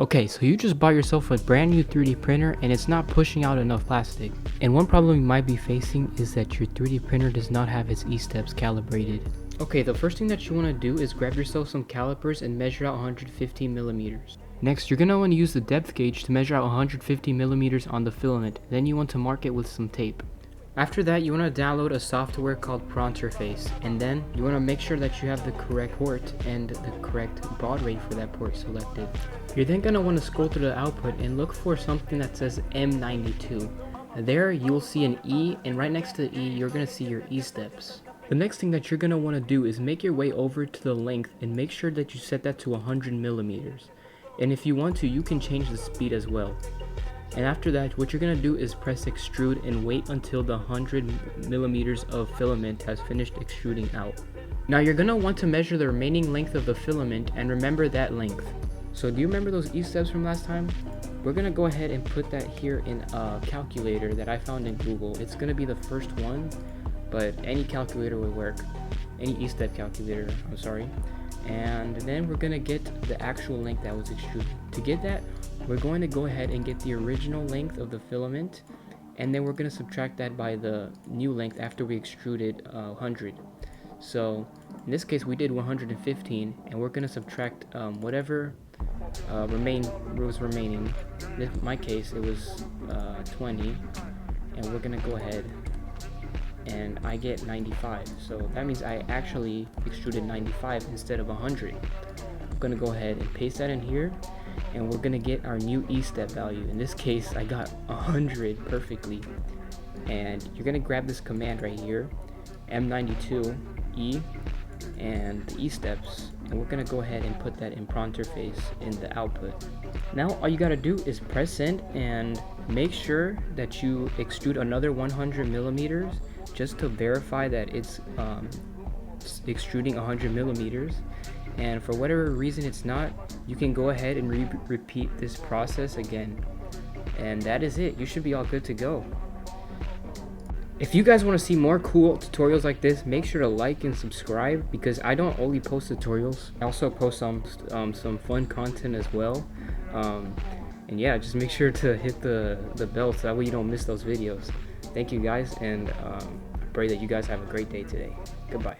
Okay, so you just bought yourself a brand new 3D printer and it's not pushing out enough plastic. And one problem you might be facing is that your 3D printer does not have its E-steps calibrated. Okay, the first thing that you want to do is grab yourself some calipers and measure out 150 millimeters. Next, you're going to want to use the depth gauge to measure out 150 millimeters on the filament. Then you want to mark it with some tape. After that, you want to download a software called Pronterface, and then you want to make sure that you have the correct port and the correct baud rate for that port selected. You're then going to want to scroll through the output and look for something that says M92. There you will see an E, and right next to the E you're going to see your E steps. The next thing that you're going to want to do is make your way over to the length and make sure that you set that to 100 millimeters. And if you want to, you can change the speed as well. And after that, what you're going to do is press extrude and wait until the 100 millimeters of filament has finished extruding out. Now you're going to want to measure the remaining length of the filament and remember that length. So do you remember those E-steps from last time? We're going to go ahead and put that here in a calculator that I found in Google. It's going to be the first one, but any calculator will work. Any E-step calculator, I'm sorry. And then we're going to get the actual length that was extruded. To get that, we're going to go ahead and get the original length of the filament, and then we're going to subtract that by the new length after we extruded 100. So in this case we did 115, and we're going to subtract whatever was remaining. In my case it was 20, and we're going to go ahead and I get 95, so that means I actually extruded 95 instead of 100. I'm going to go ahead and paste that in here, and we're going to get our new E-step value. In this case I got 100 perfectly, and you're going to grab this command right here, M92 E, and the E-steps, and we're going to go ahead and put that in Pronterface in the output. Now all you got to do is press send and make sure that you extrude another 100 millimeters just to verify that it's extruding 100 millimeters. And for whatever reason it's not, you can go ahead and repeat this process again, and that is it. You should be all good to go. If you guys want to see more cool tutorials like this, make sure to like and subscribe, because I don't only post tutorials, I also post some fun content as well. And yeah, just make sure to hit the bell so that way you don't miss those videos. Thank you guys, and I pray that you guys have a great day today. Goodbye.